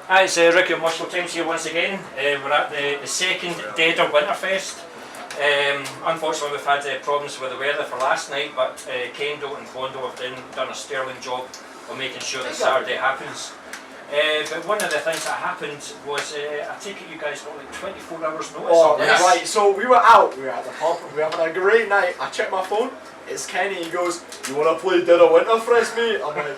Hi, it's Ricky at Moshville Times here once again. We're at the second Dead of Winterfest. Unfortunately we've had problems with the weather for last night, but Kendo and Bondo have done a sterling job of making sure that Saturday happens. But one of the things that happened was, I take it you guys got like 24 hours notice on this. Right, so we were at the pub, we were having a great night. I checked my phone, it's Kenny, he goes, "You want to play Dead of Winterfest, mate?" I'm like,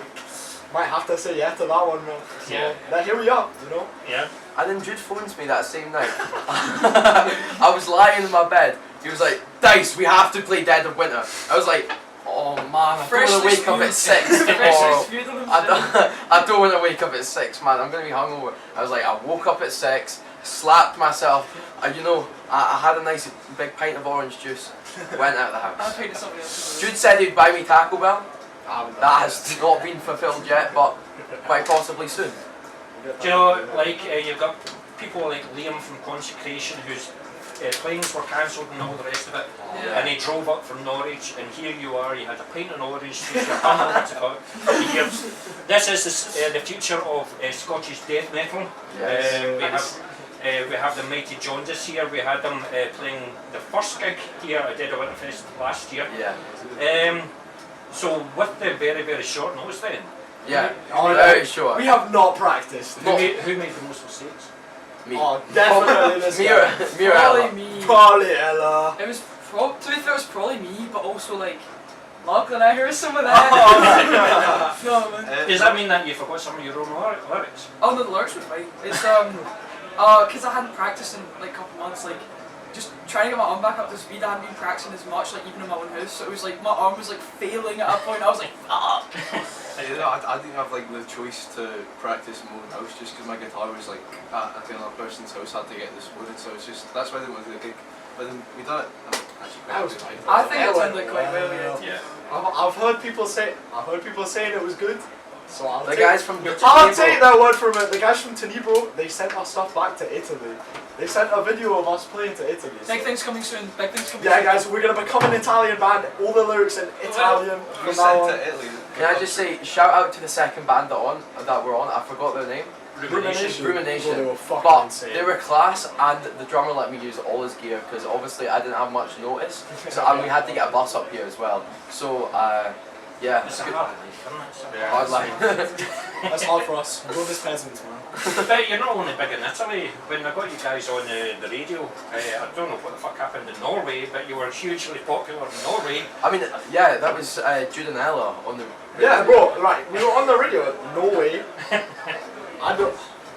might have to say yeah to that one, man. So here we are, you know? Yeah. And then Jude phones me that same night. I was lying in my bed. He was like, "Dice, we have to play Dead of Winter." I was like, "Oh man, I don't want to wake up at 6 tomorrow. I don't want to wake up at 6, man. I'm going to be hungover." I was like, I woke up at 6, slapped myself. I had a nice big pint of orange juice. Went out of the house. Jude said he'd buy me Taco Bell. That has not been fulfilled yet, but quite possibly soon. Do you know, like, you've got people like Liam from Consecration whose planes were cancelled and all the rest of it, and he drove up from Norwich, and here you are, you had a pint of orange juice, you're hungover to go here. This is the future of Scottish death metal. Yes. We have the mighty Jaundice here. We had them playing the first gig here at Dead of Winterfest last year. Yeah. So with the very, very short notice then? Yeah, very short. We have not practiced. Who made the most mistakes? Me. Oh, definitely this guy. Probably me. Probably Ella. It was to be fair, it was probably me, but also like, luckily I heard some of that. No, man. Does that mean that you forgot some of your own lyrics? Oh no, the lyrics were fine. It's because I hadn't practiced in like a couple months, like just trying to get my arm back up to speed. I hadn't been practicing as much, like even in my own house. So it was like my arm was like failing at a point. I was like, fuck. I didn't have like the choice to practice in my own house just because my guitar was like at another person's house. I had to get this loaded, so it's just that's why I didn't want to do the gig. But then we done it. That was fine. I think it sounded quite well. Yeah. I've heard people saying it was good. So I'll take that word from it. The guys from Tenebro, they sent our stuff back to Italy. They sent a video of us playing to Italy. Big things coming soon. Big things coming soon. Yeah, guys, we're gonna become an Italian band. All the lyrics in Italian from now on. Can I just say, shout out to the second band that we're on. I forgot their name. Rumination. They were fucking but insane. they were class, and the drummer let me use all his gear because obviously I didn't have much notice. So and we had to get a bus up here as well. So yeah, It's a hard life, isn't it? hard life. That's hard for us. We're just peasants, man. But you're not only big in Italy. When I got you guys on the radio, I don't know what the fuck happened in Norway, but you were hugely popular in Norway. I mean, yeah, that was Jude and Ella on the. Yeah, bro. Right, we were on the radio. Norway.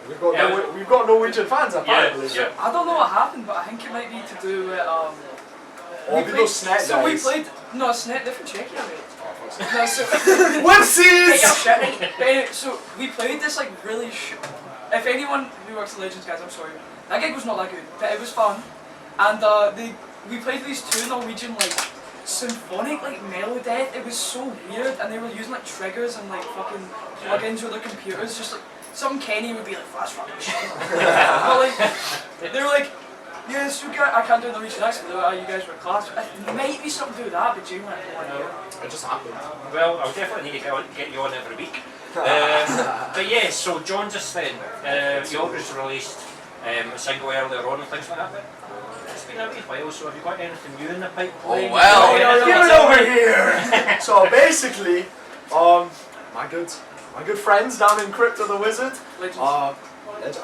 We've got Norwegian fans apparently. Yeah. I don't know what happened, but I think it might be to do with we played Snet, they're from Czechia, mate. No, so Whoopsies! But anyway, so we played this like really if anyone who works at Legends, guys, I'm sorry. That gig was not that good, but it was fun. And we played these two Norwegian like symphonic like melodeath. It was so weird, and they were using like triggers and like fucking plugins with their computers, just like some Kenny would be like flash fucking shit. But like they were like, yes, I can't do the Norwegian accent. They were like, "Oh, you guys were class." It might be something to do with that, but genuinely I have no idea. It just happened. Well, I'll definitely need to get you on every week. But yeah, so John just then, you always released a single earlier on and things like that. But it's been a wee while, so have you got anything new in the pipeline? Oh well, get it over here. So basically, my good friends down in Crypto the Wizard,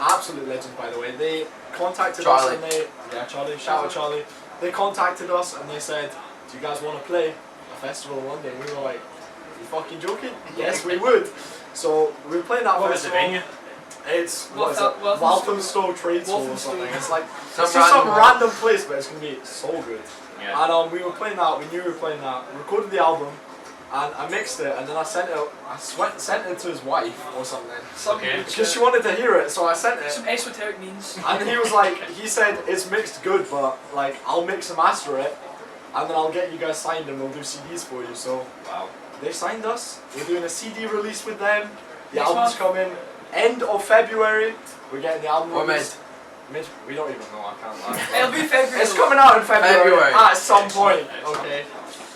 absolute legends by the way. They contacted us and Charlie, shout out Charlie. They contacted us and they said, "Do you guys want to play a festival in London?" We were like, "Are you fucking joking?" Yes, we would. So we were playing that What festival. was the venue? It's Walthamstow Trade School or something. It's like Some some random place, but it's gonna be so good. Yeah. And we were playing that. We knew we were playing that. Recorded the album, and I mixed it, and then I sent it to his wife or something. Okay. Because she wanted to hear it, so I sent it. Some esoteric means. And he was like, he said it's mixed good, but like I'll mix and master it, and then I'll get you guys signed, and we'll do CDs for you. So Wow. they signed us. We're doing a CD release with them. The Next album's month? coming end of February. We're getting the album Or released. We don't even know. I can't lie. It'll be February. It's coming out in February. February. At some point. Excellent. Okay.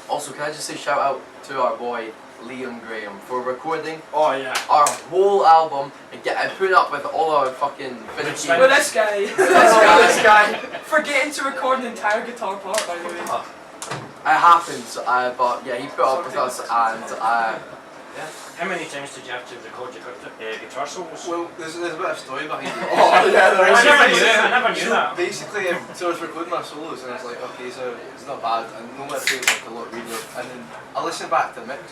Also, can I just say shout out to our boy Liam Graham for recording Oh yeah. our whole album and putting up with all our fucking finicky. With this guy. This guy. Forgetting to record an entire guitar part, by the way. It happens, but yeah, he put up with us and yeah. How many times did you have to record your guitar solos? Well, there's a bit of story behind it. Oh yeah, there is. I never knew that. Basically, so I was recording my solos and I was like, okay, so it's not bad, and no matter like a lot of reverb, and then I listened back to the mix.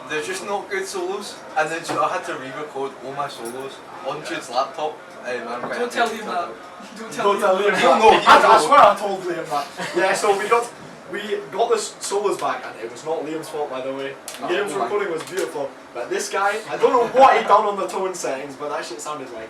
There's just not good solos, and then so I had to re-record all my solos on Jude's laptop. Don't tell him that. Don't tell Liam him. that. No, I swear I told Liam that. Yeah, so we got the solos back, and it was not Liam's fault, by the way. Liam's recording was beautiful, but this guy, I don't know what he done on the tone settings, but that shit sounded like.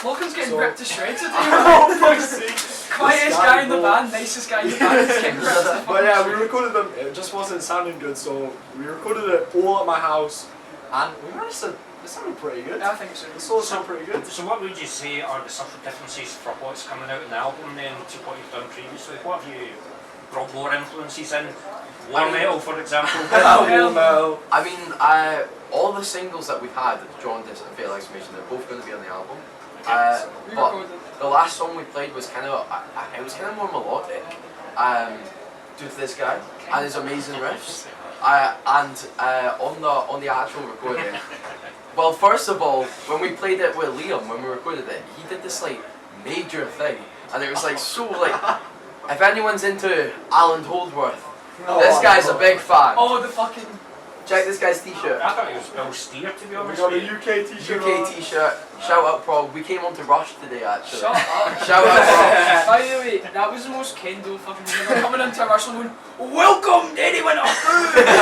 Logan's getting So- ripped to shreds today. Oh, my sake. Quietest This guy in the bro. band, nicest guy in the band is getting ripped to But yeah, we recorded them. It just wasn't sounding good, so we recorded it all at my house, and we managed to. It sounded pretty good. Yeah, I think so. The solos sound pretty good. So what would you say are the subtle differences for what's coming out in the album then to what you've done previously? What have you brought more influences in? War metal, for example. I mean, all the singles that we've had, Jaundice and Fatal Exclamation, they're both going to be on the album. But the last song we played was kind of, it was kind of more melodic, due to this guy and his amazing riffs. On the actual recording, well, first of all, when we played it with Liam, when we recorded it, he did this like major thing, and it was like so like, if anyone's into Alan Holdworth, this guy's a big fan. Oh, the fucking. Check this guy's t-shirt. I thought it was Bill Steer, to be We honest. got a with you. UK t-shirt. UK t-shirt. Shout out Prague. We came on to Rush today actually. Shut up. Shout out Prague. By the way, that was the most Kendo fucking thing ever. Coming into a wrestling going, welcome, anyone up.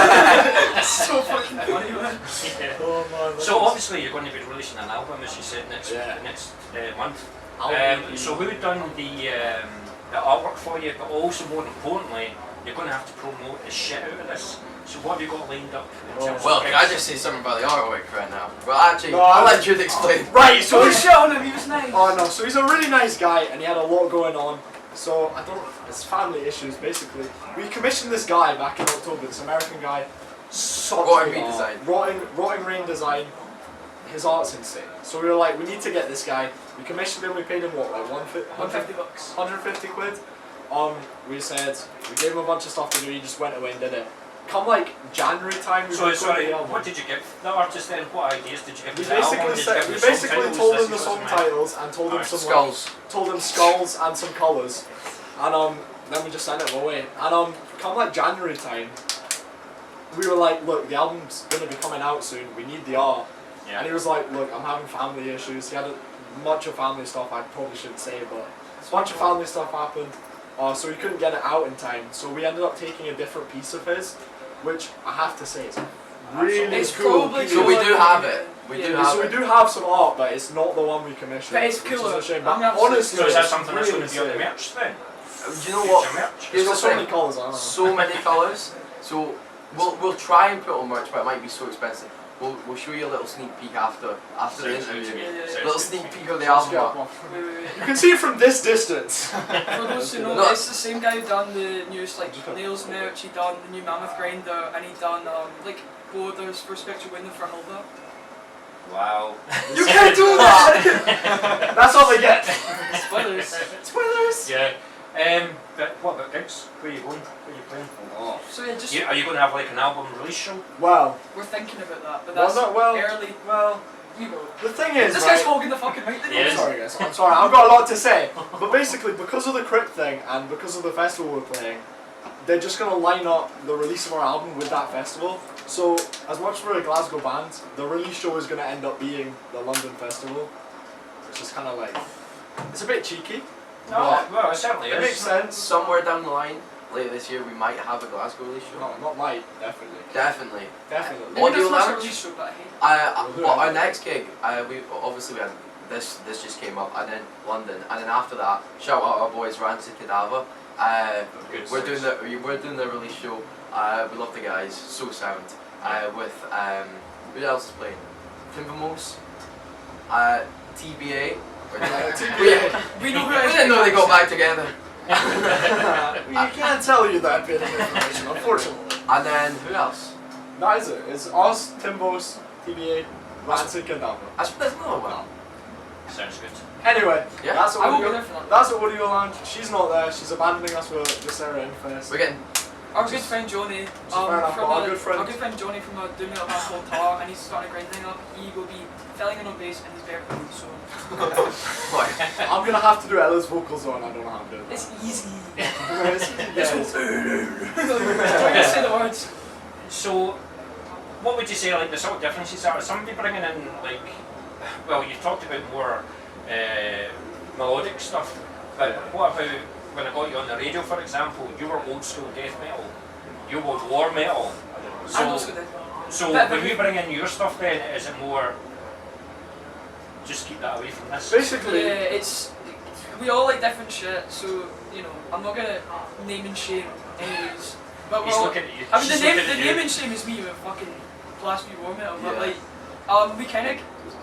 That's so fucking funny, man. Yeah. Oh man. So obviously you're going to be releasing an album, as you said, next month. So who done the artwork for you? But also, more importantly, you're going to have to promote the shit out of this. So what have you got lined up? In terms Well, of can I gigs? just say something about the artwork right now? Well, actually, No, I'll I- let Jude explain. Right, so So shit on him, he was nice. oh no, so he's a really nice guy and he had a lot going on. So I don't. It's family issues basically. We commissioned this guy back in October. This American guy. Such Rotting good Rain art. design. Rotting Rain design. His art's insane. So we were like, we need to get this guy. We commissioned him. We paid him what, like 150 bucks. 150 quid. We said we gave him a bunch of stuff to do. He just went away and did it. Come like January time, we So recorded sorry, the album. what did you give the artist then? What ideas did you give We to the album? basically Did you said, give we them song basically titles? told This him the is song what's in titles and told him Alright, some Skulls. told him skulls and some colours, and then we just sent him away. And come like January time, we were like, look, the album's gonna be coming out soon. We need the art. Yeah. And he was like, look, I'm having family issues. He had a bunch of family stuff. I probably shouldn't say, but a bunch of family stuff happened. So he couldn't get it out in time. So we ended up taking a different piece of his, which I have to say is really It's cool. probably piece. So we do have it. We do have So we it. do have some art, but it's not the one we commissioned. But it's which is cooler. a shame. I'm But gonna have to- honestly, So is that it's something that's going to be on the sick. merch then? Do you know what? Future merch? It's Here's got the so many thing. colours. I don't know. So many colours. So we'll try and put on merch, but it might be so expensive. We'll show you a little sneak peek after the Sounds interview. good. Yeah. Sounds Little good. sneak peek of the Let's album. get art. one. Wait. You can see it from this distance. For those who know, No. it's the same guy who done the newest like nails merch. He done the new Mammoth grinder, and he done like borders for Spectral Window for Hilda. Wow. You can't do that. That's all they get. Spoilers. Spoilers. Yeah. But what about gigs? Where are you going? Where are you playing? So yeah, just Are you going to have like an album release show? Well, we're thinking about that, but Well, that's no, well- early. well, You know. the thing is, This right, guy's hogging the fucking mic. Yeah. I'm sorry guys, I'm sorry, I've got a lot to say. But basically, because of the Crypt thing and because of the festival we're playing, they're just going to line up the release of our album with that festival. So, as much as we're a Glasgow band, the release show is going to end up being the London festival. Which is kind of like, it's a bit cheeky. No, well, it certainly It is. makes sense. Somewhere down the line, later this year, we might have a Glasgow release show. No, not might, definitely. Definitely. Definitely. Maybe Audio that's not a lounge? release show, but I hate it. Well, our next gig, we obviously we had this just came up, and then London, and then after that, shout out our boys Rancid Cadaver. Good We're stuff. doing the release show. We love the guys, so sound. With who else is playing? Timbermose, TBA. We know who We didn't know they got back together. We can't tell you that bit of information, unfortunately. And then who else? That is it. It's us, Timbos, TBA, Lance and Kendama. There's another one. Sounds good. Anyway, Yeah. that's at I won't be Audio. there for that. That's at Audio Lounge. She's not there. She's abandoning us for the Sarah Infest. We're getting. Our good friend Johnny, fair enough, our good friend Johnny from Doing It Up Asshole Tower, and he's starting to grind thing up. He will be filling in on bass and he's very cool, so I'm gonna have to do Ella's vocals on. I don't know how to do it. it's easy. Yes. Just say the words. So, what would you say, like, the sort of differences are? Somebody bringing in, like, well, you talked about more melodic stuff, but what about when I got you on the radio, for example? You were old school death metal, you were war metal. I'm also So, good. so when you bring in your stuff, then is it more just keep that away from this? Basically, Yeah, it's we all like different shit, so you know I'm not gonna name and shame anyways. But He's we're all, looking at you. I mean She's the name looking at you. and shame is me with fucking blasphemy war metal, but Yeah. like we kind of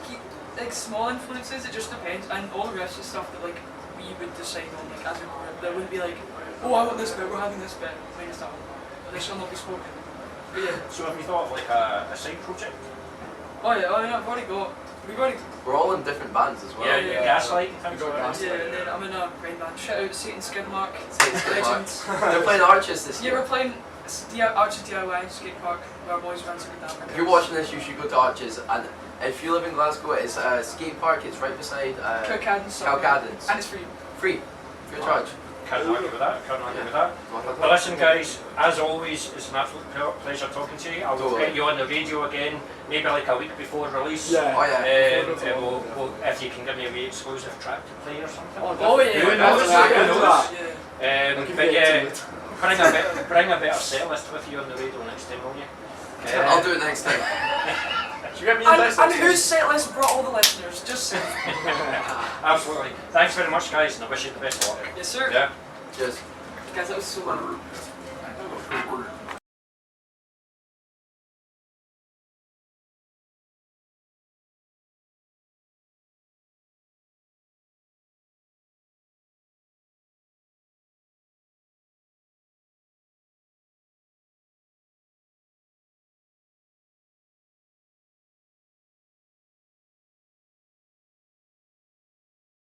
keep like small influences. It just depends, and all the rest of stuff that like we would decide on like as a group. That wouldn't be like, oh I want this bit, we're having this bit, kind of stuff. They shall not be spoken. But yeah. So have you thought of like a side project? Oh yeah, we've already. We're all in different bands as well. Yeah, yeah. Gaslight. We got Gaslight. Yeah, and then I'm in a brain band. Shout out Satan Skidmark. Satan's Skid Mark. Legends. They're playing Arches this Yeah, year. we're playing Arches DIY skate park where our boys run some down. If you're watching this, you should go to Arches. And if you live in Glasgow, it's a skate park. It's right beside Cowcaddens. Cowcaddens. And it's free. Free. Good charge. Can't argue with that. Can't argue with that. But Well, listen, guys, as always, it's an absolute pleasure talking to you. I will Totally. get you on the radio again, maybe like a week before release. Yeah. Oh, yeah. If you can give me a wee exclusive track to play or something. Oh yeah. Who knows? I can Who do knows? that. Yeah. But yeah, bring a better set list with you on the radio next time, will you? I'll do it next time. Should you get me a And list? whose set list brought all the listeners? Just say. Absolutely. Thanks very much, guys, and I wish you the best of luck. Yes sir. Yeah. Cheers. Guys, that was so fun.